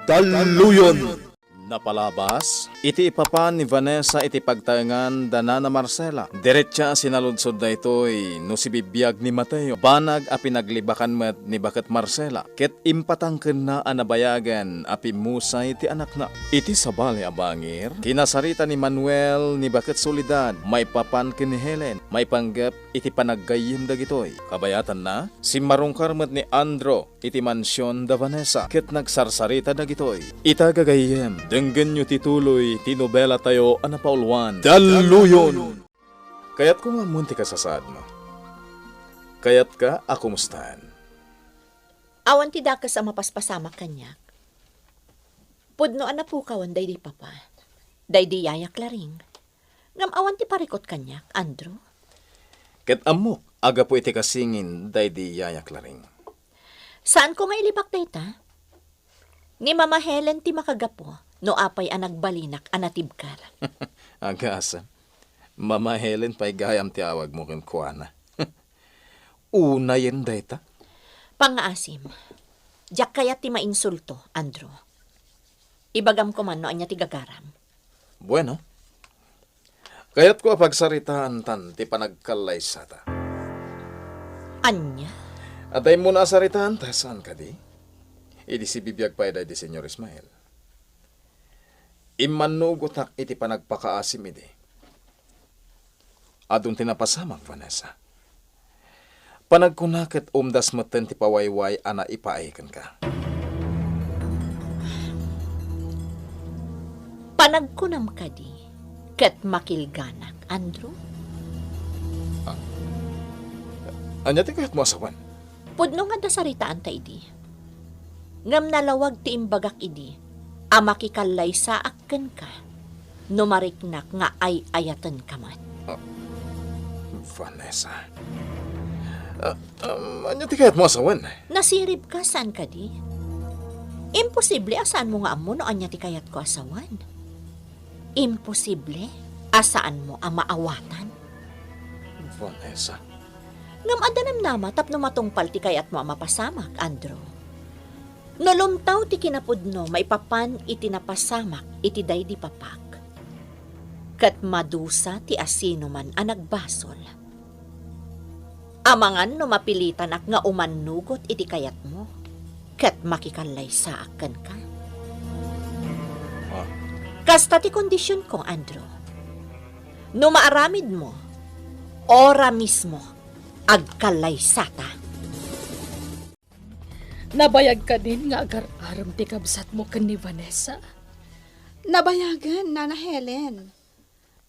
Daluyon! Napalabas, iti ipapan ni Vanessa iti pagtayangan dana na Marcela. Diretsa sinaludsod na ito'y no si bibiyag ni Mateo. Banag a pinaglibakan met ni baket Marcela. Ket impatangken na anabayagan api musay ti anak na. Iti sabali abangir, kinasarita ni Manuel ni baket Soledad. May papan ken ni Helen. May panggap iti panaggayim dagitoy. Kabayatan na, si marungkar met ni Andro iti mansyon da Vanessa. Ket nagsarsarita dagitoy. Itagagayim, denggen nyo tituloy, tinobela tayo, anapaulwan. Daluyon! Kayat ko nga munti ka sa saad mo. Kayat ka, akumustahan. Awan ti dakas ang mapaspasamak kanyak. Pudno na po kawan day di papa. Day di yayak laring. Ngam awan ti parikot kanyak, Andrew. Ket amok, aga po iti kasingin, day di yayak laring. Saan ko nga ilibak dayta? Ni Mama Helen ti makagapo, no apay ang nagbalinak anatibkar. Agasa. Mama Helen pa'y gayam ti awag mo kin kuana. Una yen dayta. Pangaasim, jak kaya ti mainsulto, Andrew. Ibagam ko man no anya ti gagaram. Bueno. Kayat ko pagsaritaan tan ti panagkalay sata. Anya? Atay mo na asaritaan ta saan ka di? Idi si bibiyag pa di Senyor Ismael. Imanugotak iti panagpakaasim iti. Adun tinapasamak, Vanessa. Panagkunaket umdas maten ti pawayway ana ipaikan ka. Panagkunam ka di, ket makilganak, Andrew? Anya ti kayat mo asawan? Pudno nga da saritaan ta idi. Ngam nalawag ti imbagak idi, amakikallay sa akken ka, numariknak nga ay ayatan ka man. Vanessa. Anya ti kayat mo asawan? Nasirib ka, saan ka di? Imposible asaan mo nga amo no anya ti kayat ko asawan. Imposible asaan mo ang maawatan. Vanessa. Ngam adanam nama tapno matungpal ti kayat mo ang mapasamak, Andrew. Nulumtaw ti kinapudno maipapan iti napasamak iti day di papak. Kat madusa ti asino man ang nagbasol. Amangan no mapilitan ak nga umanugot iti kayat mo. Kat makikalay sa akin ka. Kasta ti kondisyon ko, Andrew. No maaramid mo, ora mismo, agkalay sata. Nabayag ka din nga agar-aram ti kabsat mo ken ni Vanessa. Nabayagan, Nana Helen.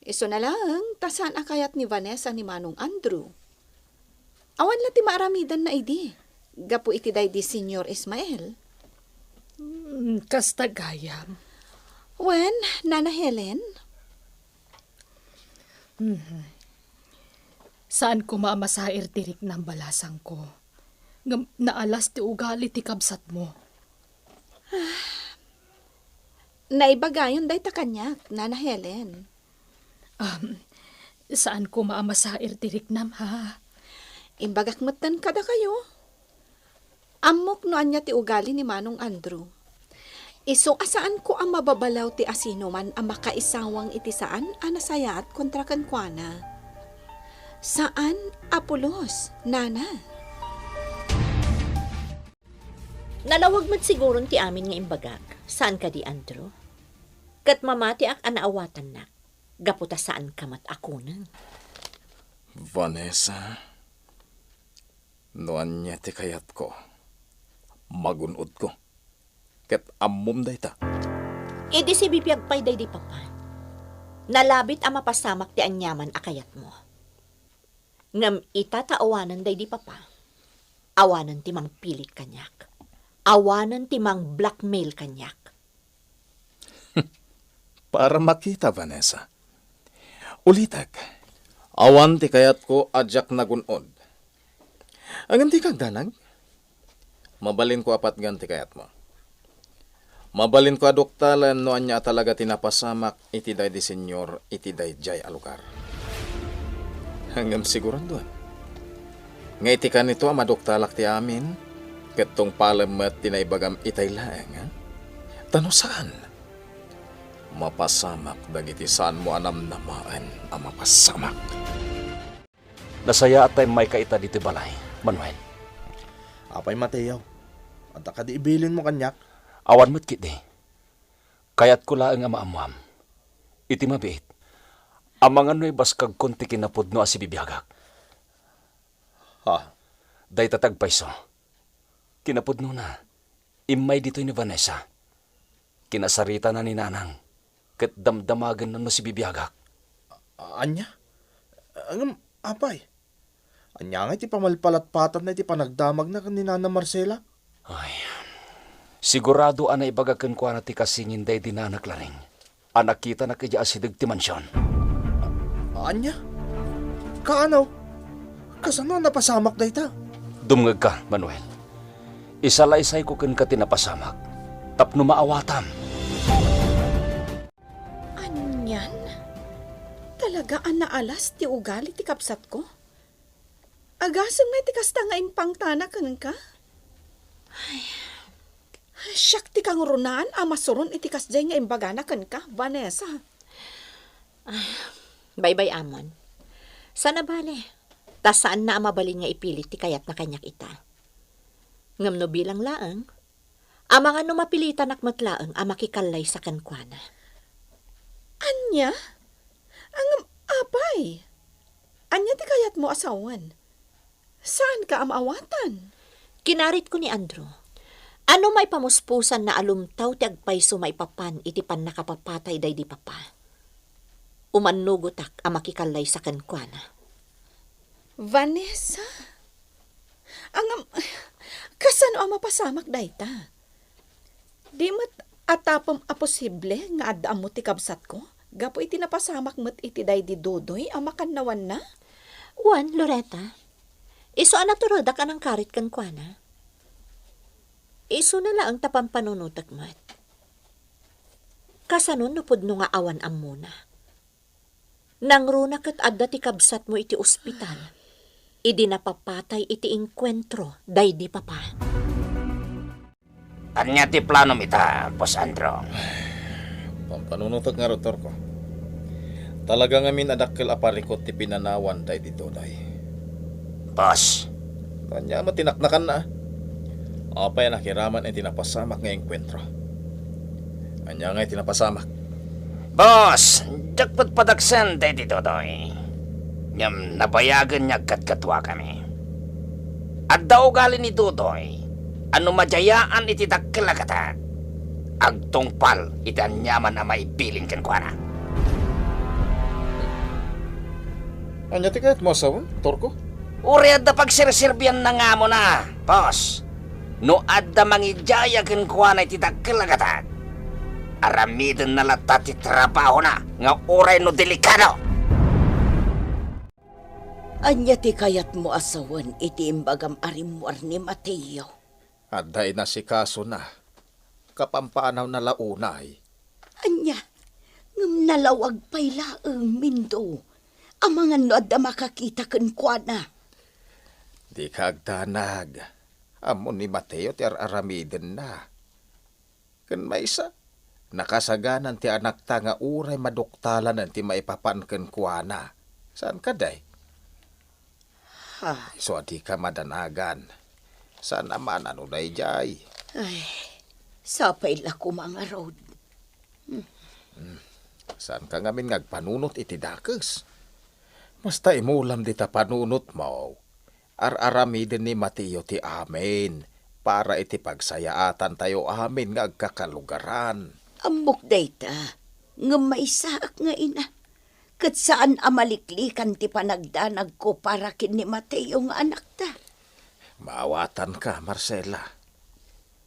Iso na lang, tasan akayat ni Vanessa ni Manong Andrew. Awan la ti maaramidan na idi. Gapu iti day di Senyor Ismael. Kasta gayam. Wen, Nana Helen? Saan ko maamasair tirik ng balasang ko? Naalas ti ugali ti kabsat mo. Naibagayon day ta kanyak, Nana Helen. Saan ko maamasair tirik nam, ha? Imbagak matan kada kayo. Amok no anya ti ugali ni Manong Andrew. Iso asaan ko ang mababalaw ti asino man ang makaisawang iti saan anasaya at kontra kankwana. Saan, Apolos, Nana? Nalawag mat siguron ti amin nga imbagak. Saan ka di, Andrew? Kat mamati ak anaawatan nak. Gaputa saan kamat ako nang. Vanessa. Noan niya ti kayat ko. Magunod ko. Ket ammom dayta. Idi si bibiyag pay day di papa. Nalabit ang mapasamak ti anyaman akayat mo. Ngam itataawanan day di papa. Awanan ti mang pilit kanyak. Awanan ti mang blackmail kanyak. Para makita, Vanessa. Ulitag. Awan ti kayat ko adyak nagunod. Ang ti kag danag. Mabalin ko apat ganti kayat mo. Mabalin ko adoktalan no anya talaga tinapasamak iti day di senyor iti day jay alukar. Hanggang siguran doon. Nga iti ka nito amadoktalak ti amin, katong palamat tinaibagam itay laeng, ha? Tano saan? Mapasamak dagiti saan mo anam namaan ang mapasamak. Nasaya at tayo may kaita dito balay, Manuel. Apay Mateo, at akadi ibilin mo kanyak. Awan mo't kiti. Kaya't ko laang amaamuam. Iti mabiit. Amangan no'y baskag konti kinapod no asi bibiyagak. Ha? Day tatagpayso. Kinapod no na. Imay dito ni Vanessa. Kinasarita na ni Nanang. Kat damdamagan na no si bibiyagak. Anya? Ang apay. Anya nga iti pamalpalatpatan na iti panagdamag na kanina na Marcela? Ay, sigurado anay bagakan ko na ti kasingin day dinanak laring. Anak kita na kaya asidag ti mansyon. Anya? Kaano? Kasano napasamak da ita? Dumngag ka, Manuel. Isalaysay ko ken ka tinapasamak. Tapno maawatam. Anyan? Talaga ang naalas ti ugali ti kapsat ko? Agasang may ti kasta nga impangtana kanan ka? Ay, siyak ti kang runaan amasuron iti kasjay nga imbagana kan ka, Vanessa. Bye-bye, Amon. Sana bale. Tas saan na amabalin nga ipilit ti kayat na kanyak ita. Ngam no bilang laang, ang mga numapilitan akmatlaang ang makikalay sa kankwana. Anya? Ang apay? Anya ti kayat mo asawan? Saan ka amawatan? Kinarit ko ni Andrew. Ano may pamuspusan na alumtaw ti agpayso maipapan iti pan nakapapatay day di papa. Umanugotak ang makikalay sa kankwana. Vanessa? Ang kasano ang mapasamak dayta? Di mat atapom a posible nga addaam mo ti kabsat ko? Gapo iti napasamak met iti day di Dodoy ang makannawan na? Juan, Loretta, iso anaturodak anang karit kankwana. Iso na lang tapang panunutak mat. Kasanon nupod no nga awan am muna. Nang runa kat adda ti kabsat mo iti ospital, idi napapatay iti inkwentro, day di papa. Anya ti plano ita, Boss Andro? Pampanunutot nga rotor ko. Talaga ngamin adakkel aparikot ti pinanawan day dito day. Boss, Kanya matinaknakan na. Apay nakiraman ay tinapasamak nga enkwentro. Anya nga tinapasamak. Boss, jakpot padaksan day dito doy. Ngam nabayagan niya katkatwa kami. At daw gali ni Dudoy, ano majayaan iti dakkelagatan. Agtungpal iti anyaman na maipiling kan kwa na. Anya ti kayat mo asawan, Torko? Uri adda pagsirsirbian na nga mo na, boss. No adda mangijaya kan kwa na iti dakkelagatan. Aramidin na lata ti trabaho na nga uray no delikado. Anya ti kayat mo asawan iti imbagam arimuar ni Mateo. At dahil na si kaso na. Kapampanaw na launay. Anya, ngam nalawag pa'y laeng mindo. Ang mga no adda makakita kan kwa na. Di kagdanag. Amo ni Mateo ti aramiden na. Kan may isa. Nakasaganan ti anak ta nga uray maduktalan ti maipapan kan kwa na. Saan ka day? Ha, So di ka madanagan. Saan naman ano day jay? ay, sapay la ko mga road. Saan ka ngamin ngagpanunot iti dakes? Basta imulam di ta panunot mo. Ar-aramiden ni Mateo ti amin. Para iti pagsayaatan tayo amin nga agkakalugaran. Amok dayta, ngam maisaak nga ina. Kat saan amaliklikan ti panagdanag ko para kin ni Mateo nga anak ta. Maawatan ka, Marcela.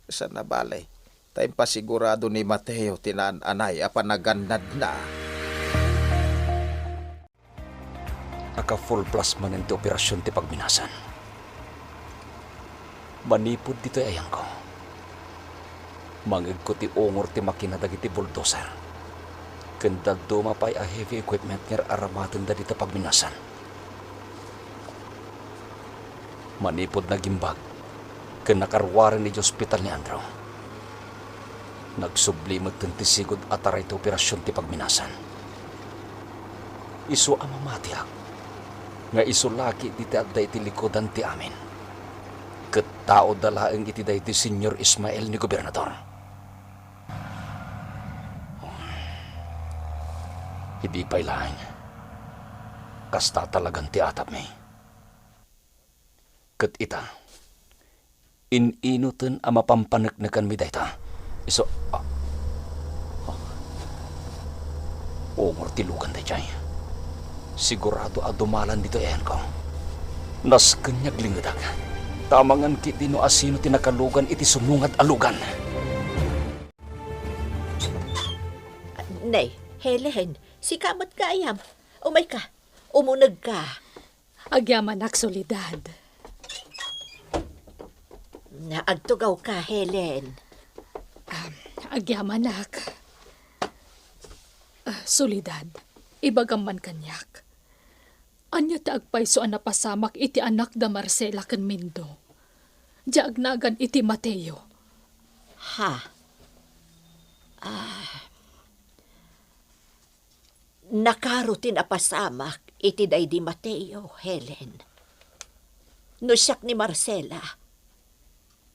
Saan na balay? Tayo pa sigurado ni Mateo tinananay a panagandad na. Aka full plus man ti operasyon ti pagminasan. Manipod dito ayang ko. Mangig ko ti ungor ti makina dagiti bulldozer. Kendag dumapay a heavy equipment nga aramatan da dito pagminasan. Manipod na gimbag ken nakarwaran ni hospital ni Andrew. Nagsublimot ti sigod ataray ti operasyon ti pagminasan. Isu amamatiak, nga isu laki di ti adda iti likodan ti amin. Ket tao dalaeng iti day ti Senyor Ismael ni Gobernador. Idi pa'y laing, kasta talagang ti atap mi. Ket ita, ininutin ang mapampanagnagan mi dayta. Iso, ungor tilugan day jay. Sigurado adumalan dito yan ko. Nas kanyag lingadag. Tamangan kiti no asino tinakalugan iti sumungad alugan. Nay, Helen, si kamat ka ayam. Umay ka, umunag ka. Agyaman ak solidad. Naagtugaw ka, Helen. Agyaman ak. Solidad, ibagaman kanyak. Anya ta agpayso ang napasamak iti anak da Marcela ken Mindo. Diagnagan iti Mateo. Ha? Nakarutin apasamak iti day di Mateo, Helen. No siyak ni Marcela,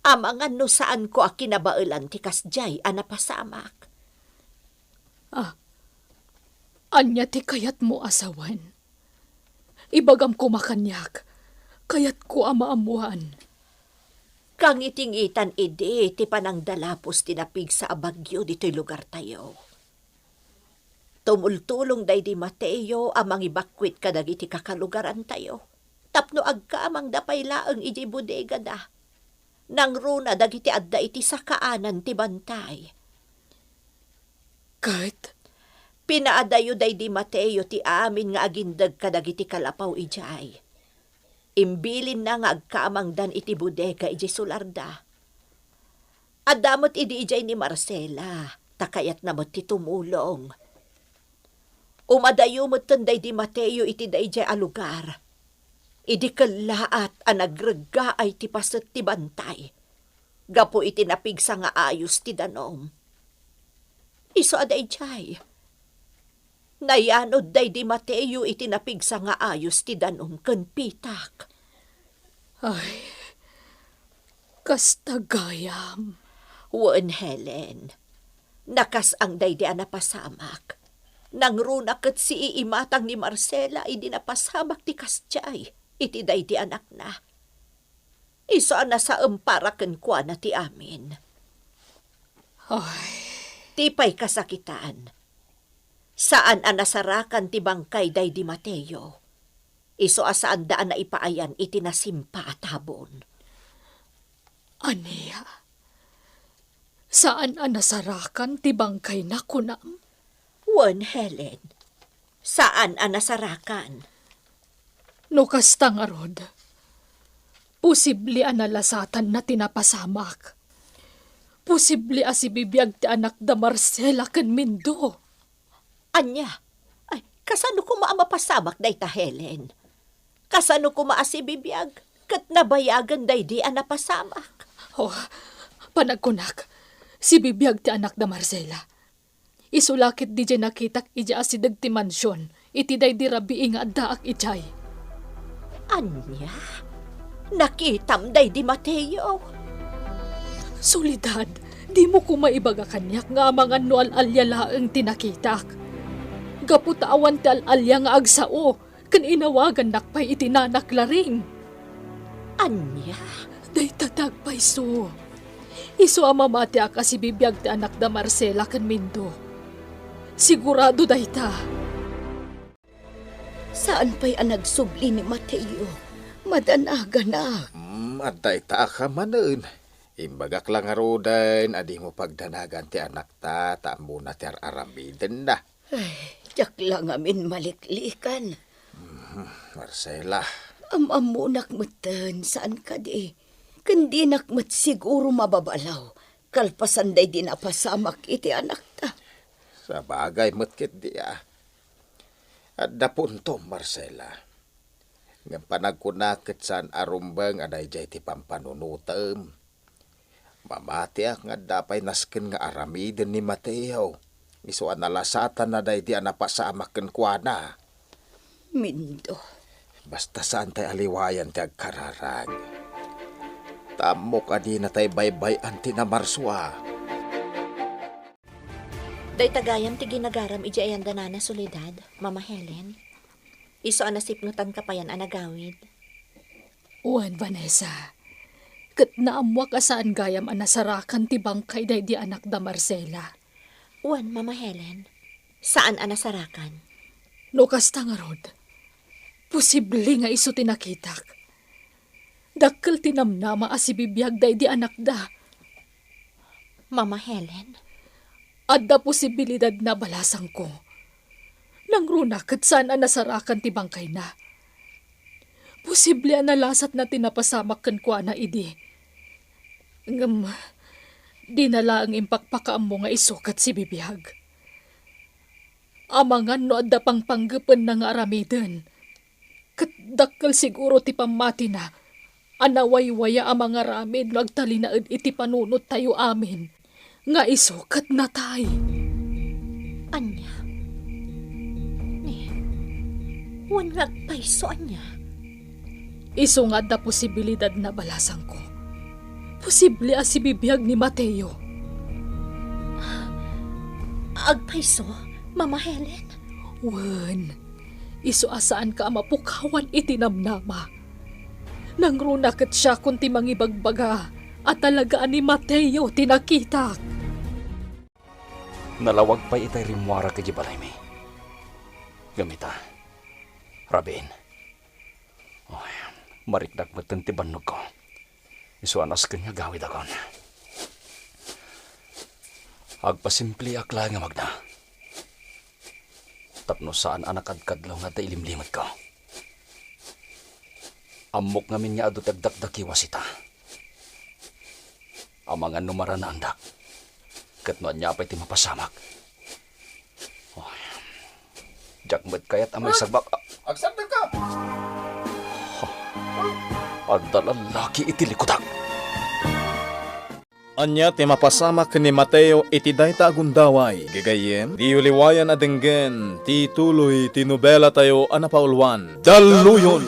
amangan no saan ko a kinabailan ti kasjay a napasamak. Anya ti kayat mo asawan. Ibagam ko makanyak, kayat ko amaamuan. Kang iting-itan ide, ti panangdalapos tinapig sa abagyo dito'y lugar tayo. Tumultulong day di Mateo amang ibakwit kadagiti kakalugaran tayo. Tapno agka amang dapay laeng iji bodega da. Nang runa dagiti adda iti sakaanan ti bantay. Kahit Pinaadayo day di Mateo ti amin nga agindag kadagiti kalapaw ijay. Imbilin na nga agkaamangdan iti bodega iji sularda. Adamot idi ijay ni Marcela, takayat namot ti tumulong. Umadayo mo't tanday di Mateo iti day ijay alugar. Idi kalaat a nagrega ay ti paset ti bantay. Gapo iti napigsa nga ayos ti danom. Iso aday ijay. Nayanod day di Mateo iti napigsa nga ayos ti danom ken pitak. ay, kastagayam. Wen Helen, nakas ang day di anapasamak. Nang runa ket si iimatang ni Marcela idi napasamak ti kasjay iti day di anak na. Iso na sa empara ken kuana ti amin. Ay, Tipay kasakitan. Saan anasarakan ti bangkay day di Mateo? Iso asaan daan na ipaayan iti nasimpa at habon. aniya. Saan ang nasarakan ti bangkay na kunam? Wen Helen, saan anasarakan? No kastang arod. Posible analasatan na tinapasamak. Posible asibibiyag ti anak da Marcela ken Mindo. Anya, ay, kasano ko maamapasamak day ta Helen? Kasano ko maasibibiyag? Kat nabayagan day di anapasamak. Oh, panagkunak. Si bibiyag ti anak da Marcela. Isulakit di dyan nakitak ija asidag ti mansyon. Iti day di rabi nga daak ijay. Anya, nakitam day di Mateo. Solidad, di mo ko maibaga kanyak nga mga noal alyalaang tinakitak. Gaputaawan ti alalya nga agsao, kan inawagan nakpay itinanaklaring. Anya, Day tatagpay so. Iso amamati ka si bibiyag ti anak da Marcela ken Mindo. Sigurado day ta. Saan pa'y ang nagsubli ni Mateo? Madanaga na. At ita ka manen. Imbagak lang arodan, adi mo pagdanagan ti anak ta, taambo na ti arambiden na. Ay, tiyak lang amin maliklikan. Marcela, Amamunak matan, saan ka di? Kandi nakmat siguro mababalaw. Kalpasan day din napasamak iti anak ta. sa bagay matkit di At dapunto, Marcela. Ng panagkunakit saan arumbang aday jay ti pampanunutam. Mamatiak nga dapay nasken nga aramiden ni Mateo. Isuan nalasatan na day di anapasamak ken kuana. Mindo. Basta saan tay aliwayan ti agkararag. Tamo ka di na tay baybay anti na marswa. Day tagayam ti ginagaram iji ayan danana solidad, Mama Helen. Iso anasipnutan ka pa yan anagawid. Uwan, Vanessa. Kat naamwak asaan gayam anasarakan ti bangkay day di anak da Marcela. Uwan, Mama Helen. Saan anasarakan? No kasta nga rod. Posible nga iso tinakitak. Dakkel tinamnama asibibiyag day di anak da. Mama Helen? Adda posibilidad na balasang ko. Nang runa kat saan anasarakan ti bangkay na. Posible nalasat na tinapasamak kan kwa na idi. Ngam, di na lang impakpakaam mo nga isukat si bibiyag. Amangan no adda pang panggapan na nga aramiden. Kat dakkel siguro ti pamati na. Anawaywaya ang mga ramid no agtalinaad iti panunot tayo amin. Nga isukat na tay. Anya? Ni, uwan nga paiso anya. Iso nga da posibilidad na balasang ko. Posible si bibiyag ni Mateo. Agpaiso, Mama Helen? Wan, iso asaan ka mapukawan itinamnama. Nang runakat siya kunti mangibagbaga at talagaan ni Mateo tinakitak. Nalawag pa itay rimwara ka jibalay mi. Gamita. Rabin. Oy, marikdak matan ti bannog ko. Isuanas kanya gawid akon. Agpasimpli akla nga magna. Tapno saan anakadkadlaw nga ta ilimlimot ko. Amok ngamin niya adu tagdakdakiwas ita. Amangan numara na andak. Katnoan niya apay ti mapasamak. Oy. Jakmet kayat amay sagbak. Agsabdan ka! Adda lalaki iti likutak. Anya ti mapasamak ni Mateo iti dayta agundaway. Gagayem, di uliwayan adenggen, ti tuloy ti nobela tayo anapaulwan. Daluyon!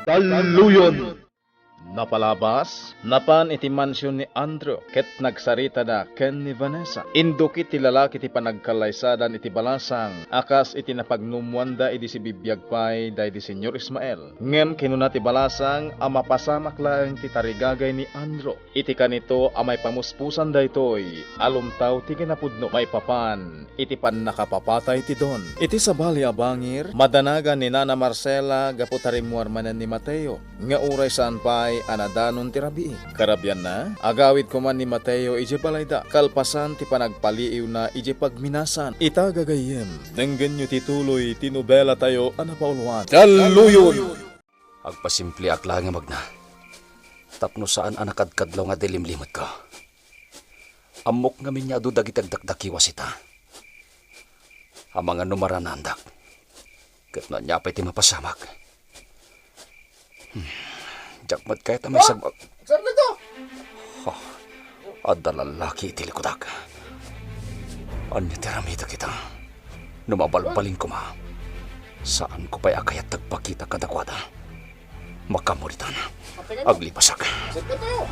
Daluyon! Napalabas, napan iti mansyon ni Andrew, ket nagsarita na ken ni Vanessa. Indukit ti lalaki ti panagkalaysadan iti balasang, akas iti napagnumwanda iti si bibiyag pay day di Senyor Ismael. Ngem kinuna ti balasang, amapasamak lang ti tarigagay ni Andrew. Iti kanito amay pamuspusan daytoy, alumtaw ti kinapudno may papan, iti pan nakapapatay ti don. Iti sabali abangir, madanagan ni Nana Marcela gaputarimwar manan ni Mateo, nga uray saan pay anadanon ti rabii. Karabyan na, agawid ko man ni Mateo ije balayda, kalpasan ti panagpaliiw na ije pagminasan. Ita gagayem, denggen nyo tituloy tinobela tayo anapaulwan. Daluyon! Agpasimple akla nga magna. Tapno saan anakadkadlaw nga dilimlimot ko. Amok ngamin niya adu dagitagdakdakiwas ita. Amangan numara na andak. Katnoan niya apay ti mapasamak. Jakmat kahit amay sagbag. Agsabdan ka! Adda lalaki iti likudak. Anya tiramita kita. Numabalbalin ko ma. Saan ko pa'y akayat tagpakita kadakwada. Makamuritan. Aglipasak. Agsabdan tayo!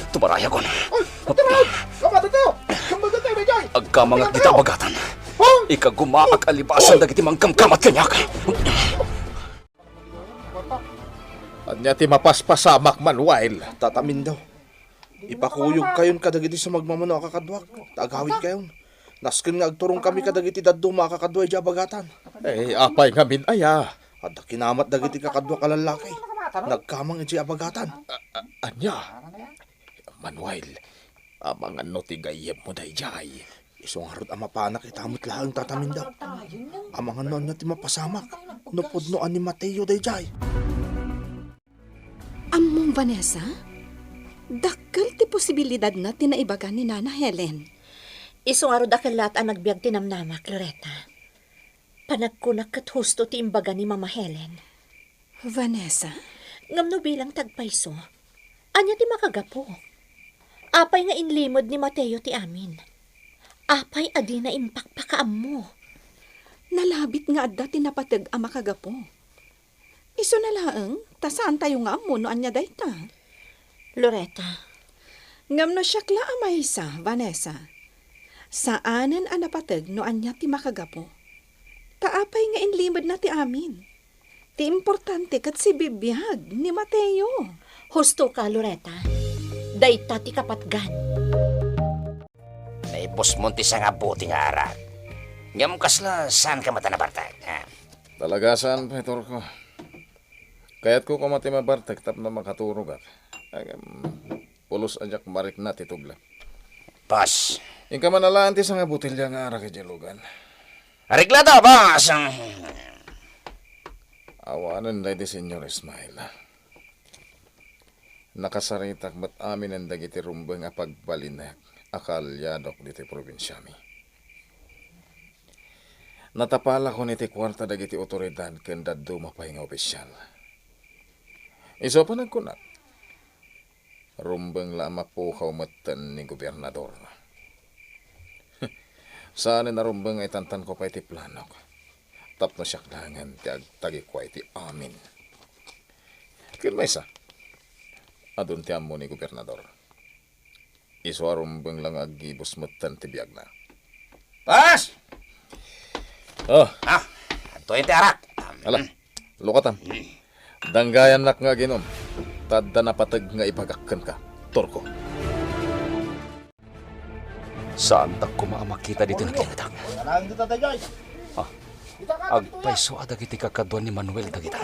Tumaraya ko na. Ay! Atarod! Kamata tayo! Kamata tayo, Bejay! Agkamangat kita bagatan. Ikagumaak alibasan dagiti mangkamkamat kanyak. Anya ti mapaspasamak manwail. Tatamin daw. Ipakuyog kayon kadagiti sa magmamano akakadwak. Tagawid kayon. Nasken nga agturong kami kadagiti daddo makakadway di abagatan. Apay ngamin aya. At kinamat dagiti kakadwak kalalaki. Nagkamang iti abagatan. Anya, Manuel, amangan no ti gayem mo dayjay. Isong harot ang mapanak itamot lahang tatamin daw. Amangan noon niya ti mapasamak. Nupudnoan ni Mateo dayjay. Among Vanessa? Dakkel ti posibilidad na tinaibagan ni Nana Helen. Iso nga rod akalat ang nagbiag tinamnama, Claretta. Panagkunak kat husto ti imbaga ni Mama Helen. Vanessa? Ngam no bilang tagpaiso, anya ti makagapo. Apay nga inlimod ni Mateo ti amin. Apay adi na impakpakaam mo. Nalabit nga adda tinapatag ang makagapo. Iso na laeng, tasaan tayo nga mo no anya dayta. Loretta, Ngam no siyakla amaysa, Vanessa. Saanen ang napatag no anya ti makagapo. Taapay nga inlimod na ti amin. Ti importante kat si bibiyag ni Mateo. husto ka, Loretta. Dayta ti kapatgan. Naipos mo ti sa nga buti nga arak. Ngam kasla, saan ka mata nabartag? Ha? Talagasan, Petor ko. Kaya't ko kamati mabartag tap na makaturog at. Pulos ajak marik na titugla. Boss, Yung ka manalaan ti sa nga butilya nga ara kay Jalugan. ariglado, boss! Awanan na di Senyor Ismail. Nakasaritak mat amin ang dagiti rumbang nga pagbalinak akalyadok diti probinsyami. Natapala ko niti kwarta dagiti otoridad ken daddo mapay nga opisyal. Iso pa nagkunat. Rumbang la mapukaw matan ni gobernador. Saan na rumbang ay tantan ko pa iti planok. Tapno siya klangan ti agtagi ko iti amin. Kin may isa. Adun ti amo ni gobernador. Iso rumbang lang agibos matan ti biyag na. Boss! Oh, Ah, ito yung ti arak. ala, lukatam. Danggayan nak nga ginom. Tadda na patag nga ipagakkan ka. Torko. Saan tak kumamakita dito na tinadak? Agpaiso adag iti kakadwan ni Manuel dagita.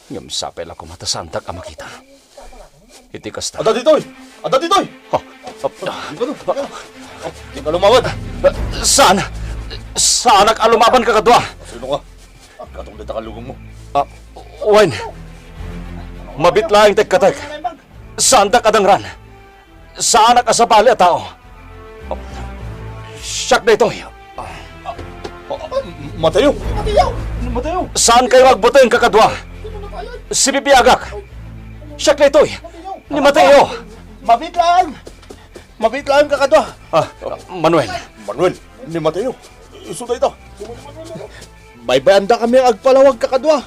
Ngam sapel ako matasantak ang makita. Iti kasta. Ada ditoy! Ada ditoy! Ha? Di ka lumawad! Saan? Saan nag-alumaban kakadwa? Sino ka? Katong dita kalugong mo. Wen. Mabit lang tagkatag. Saan tak adangran? Saan nakasabali at tao? Siyak na ito. Mateo! Mateo! Saan kayo agbutin kakadwa? Si Bibiyagak. Siyak na ito. Ni Mateo. Mabit lang kakadwa! Manuel. Manuel, ni Mateo. Iso na ito. Baybayanda kami ang agpalawag kakadwa.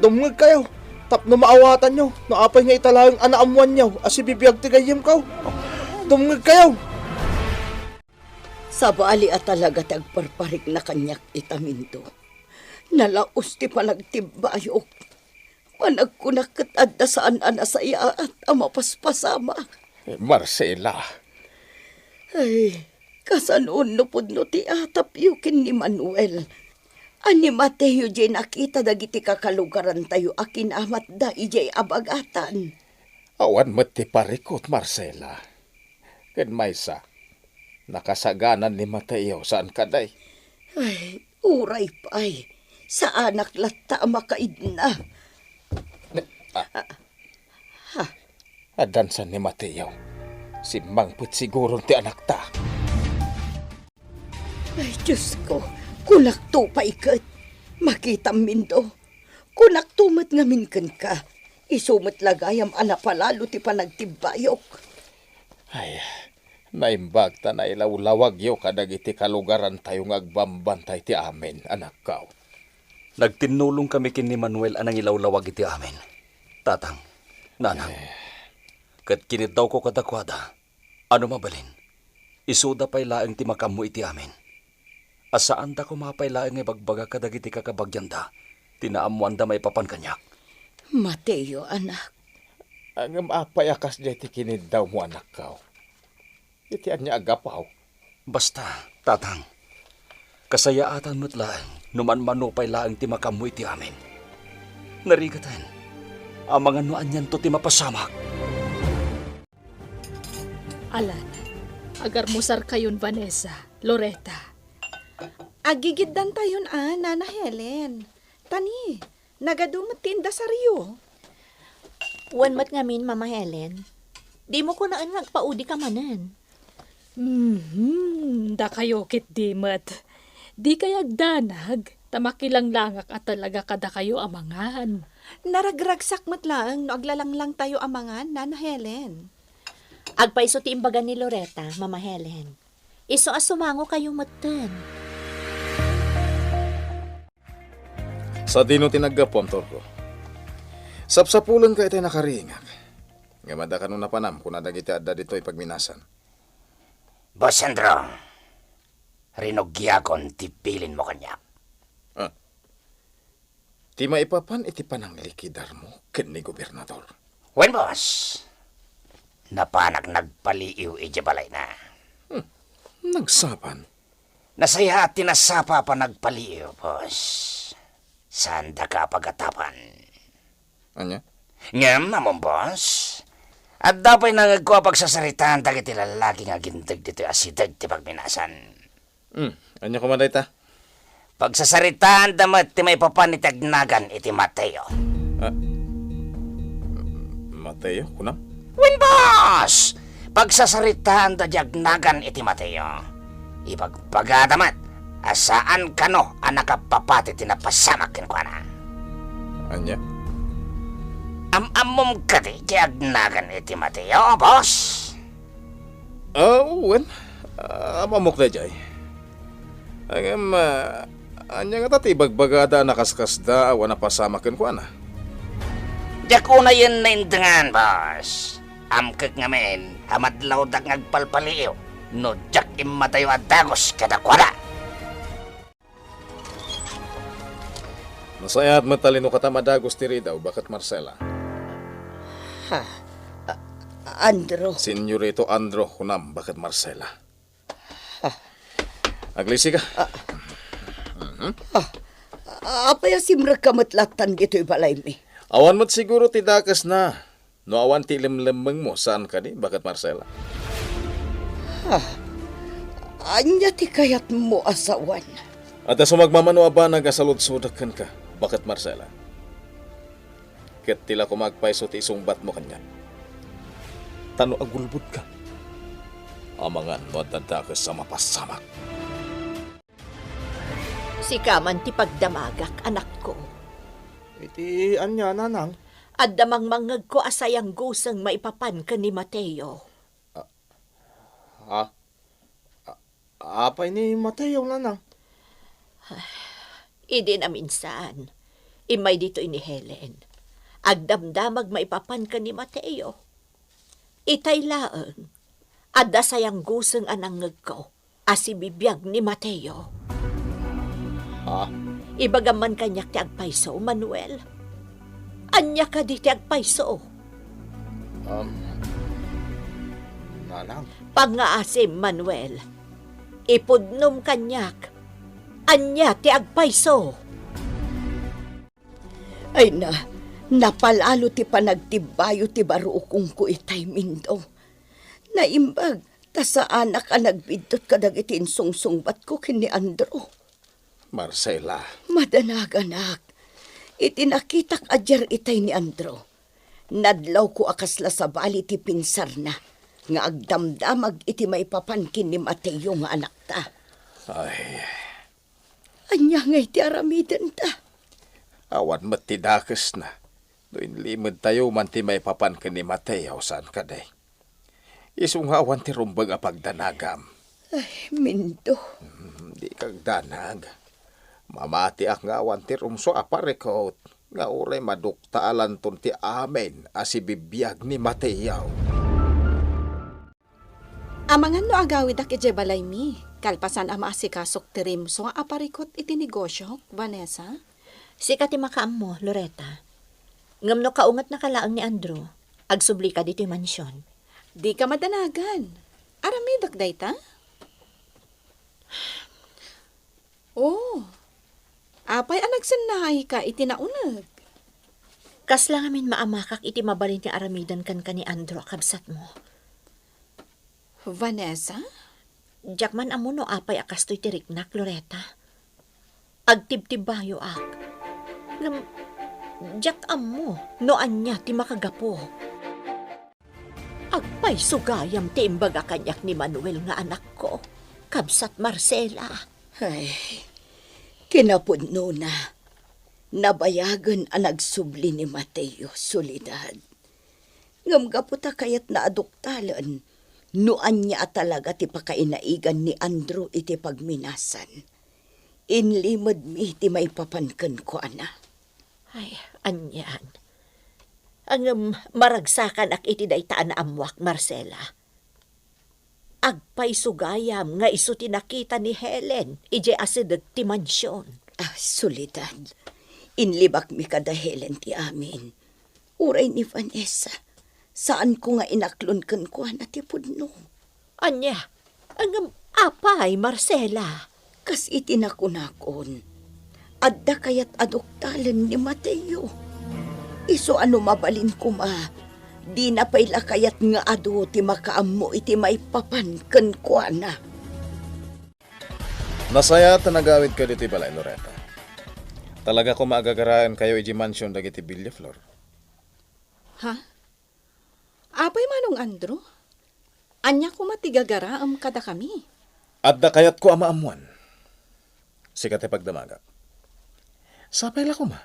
Dumngag kayo. Tap na maawatan nyo. Naapay nga italang anaamuan nyo. Asi bibiyag tigayim kaw. Dumngag kayo. Sa bali at talaga tagparparik na kanyak itamindo. Nalaos ti panagtibayok. Panagkunakat adda saan anasaya at amapaspasama. Marcela. Ay, kasanon no pudno ti atap yukin ni Manuel. Ani Mateo jay nakita dagiti kakalugaran tayo akin amat da ijay abagatan. Awan mati parikot, Marcela. Ken maysa. Nakasaganan ni Mateo saan kaday. Ay, uray pa'y. Sa anak latta makaid na. Adansan ni Mateo. Si Mangput siguro ti anak ta. Ay, Diyos ko. Kunakto pa ikat. Makita mindo. Kunakto mat ngamin kan ka. Isumat lagayam anapalalo ti panagtibayok. Ay, naimbag ta na ilawlawag yo kadagiti kalugaran tayo agbambantay ti amin, anak kao. Nagtinulong kami kin ni Manuel anang ilawlawag iti amin. Tatang, nanang. Kat kinit daw ko kadakwada. Ano mabalin? Isuda pa'y laeng ti makamu iti amin. Asaan da ko mapay laeng ibagbaga kadagiti kakabagyanda. Tinaamuan da may papan kanyak. Mateo, anak. Ang apay akas di ti kinid daw mo, anak kao. Iti anya agapaw. Basta, tatang. Kasayaatan mo't laeng numan manupay laeng ti makamu iti amin. Narigatan. Ang mga nuan yan to ti mapasamak. Alan, agar musar kayon Vanessa, Loretta. Agigiddan tayon Nana Helen. Tani, nagadumot tinda sa Rio. Wan mat ngamin, Mama Helen. Di mo ko naan nagpaudi ka manan. Da kayo kit dimat. Di kayag danag, tamakilang langak at talaga kada kayo amangan. Naragragsak mat lang no aglalang tayo amangan, Nana Helen. Agpaiso ti imbaga ni Loretta, Mama Helen. Iso asumango kayong matan. Sa dino tinagapom, Torko. Sapsapulan ka ito'y nakaringak. Gamada ka nung napanam kung nadagiti adda dito'y pagminasan. Boss Andro, rinoggyakon ti pilin mo kanya. Ti maipapan iti pananglikidar mo ken ni gobernador. Wen boss, napanak nagpaliiw iti balay na. Nagsapan. Nasaya at tinasapa pa nagpaliiw, boss. Sanda ka pagatapan. Anya? Ngam namon, boss. At dapay nangagkuha pagsasaritaan dagiti lalaki nga gindag dito asidag ti pagminasan. Anya kumanday ta? Pagsasaritaan damat ti may papanitagnagan iti Mateo. Mateo, kunam? Win, boss! Pagsasaritaan da diagnagan iti Mateo. Ipagpagadamat, asaan kano ang nakapapati tinapasamak kin kwa na. Anya? Amom ka di diagnagan iti Mateo, boss. Wen. Mamok na jay. Agam, anya nga tati bagbagada nakaskasda awan na pasamakin ko na. Diyak una yun na indangan, boss. Amkag nga men, amadlaw dak ngagpalpaliw. No diyak imatayo at dagos kada kwara. Nasayat matalino katamadagos ti daw, bakit Marcela? Andro, Senyorito Andro, kunam, bakit Marcela? Aglisi ka? apaya simra kamatlatan gito'y balay mi. Awan mo't siguro ti dakas na. No awan ti lemlemmeng mo, saan ka di? Bakit Marcela? Anya ti kayat mo asawan. At sa magmamano aba nagasalud-sudakan ka. Bakit Marcela? Ket tila ko magpaiso ti isungbat mo kanya. Tano agulbud ka. Amangan no at dadakas sa mapasamak. Si kaman ti pagdamagak, anak ko. Iti anya, nanang. At damang mangag ko asayang gusang maipapan ka ni Mateo. Apay ni Mateo, nanang. Idi na minsan, imay dito ni Helen. Agdamdamag maipapan ka ni Mateo. Itay laeng, adda sayang gusang anangag ko, asibibiyag ni Mateo. Ibagaman kanyak ti agpaiso, Manuel. Anya ka di ti agpaiso. Nanang. Pangaasim, Manuel. Ipudnom kanyak. Anya ti agpaiso. Ay napalalo ti panagtibayo ti baruokong ko itay mindo. Naimbag, ta sa anak ang nagbidot kadag iti insungsungbat ko kini Andro. Marcela. Madanaganak, itinakitak adyar itay ni Andro. Nadlaw ko akasla sa bali ti pinsar na, nga agdamdamag iti maipapankin ni Mateo nga anak ta. Ay, Anya nga iti aramidan ta. awan matidakas na. Doin limod tayo man ti may papan ka ni Mateo, saan ka day? Isong awan ti rumbag a pagdanagam. Ay, Mindo. Di kag danag. Mamati ak nga awan ti rumso a parekot. Nga uray maduktaalan ton ti amen asibibiyag ni Mateo. Amangan no agawid ak ije balay mi. Kalpasan ama asikasok ti rimso nga aparikot iti negosyo, Vanessa. Sika ti makaam mo, Loretta. Ngam no kaungat na kalaang ni Andrew, agsubli ka dito yung mansyon. Di ka madanagan. Aramidak day ta? Oh, apay anagsannahay ka iti naunag. Kas lang amin maamakak iti mabalin ti aramidan kan ka ni Andrew kabsat mo. Vanessa? Jakman amo no apay akastoy ti riknak, Loretta. Agtibtibayo ak. Ngam, jak amo no anya ti makagapo. Agpay sugayam ti imbaga kanyak ni Manuel nga anak ko. Kabsat Marcela. Ay, kinapudno na. Nabayagan ang nagsubli ni Mateo, Soledad. Ngam gaputa kayat na aduktalan. Nuan niya talaga ti pakainaigan ni Andrew iti pagminasan. Inlimod mi ti may papankan ko, ana. Ay, anyan. Ang maragsakan ak iti daytaan na amwak, Marcela. Agpay sugayam nga iso tinakita ni Helen, ije asideg ti mansyon. Ah, solidad. Inlibak mi kada Helen ti amin. Uray ni Vanessa. Saan ko nga inaklon kan ko na ti pudno? Anya, ang apay, Marcela. Kas itinakunakon. Adda kayat aduktalan ni Mateo. Iso ano mabalin ko ma. Di na payla kayat nga ado ti makaammo iti may papan kan ko na. Nasaya tanagawid ka dito balay, Loretta. Talaga ko maagagaraan kayo iji mansion dagiti Villaflor. Ha? Apay manong Andrew? Anya ko matigagaraam kada kami. Adda kayat ko amaamuan. Sikat pagdamagak. Sapay la ko ma.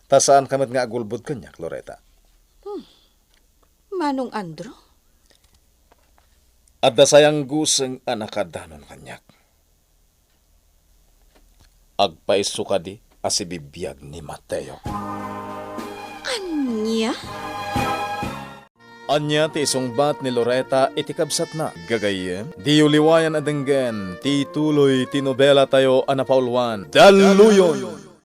Tasaan kamat nga agulbod kanyak, Loretta. Manong Andrew? Adda sayang guseng anakadanon kanyak. Agpaisukadi asibibiyag ni Mateo. Anya? Anya ti isungbat ni Loretta iti kabsat na. Gagayem, di uliwayan adenggen, ti tuloy ti nobela tayo anapaulwan. Daluyon!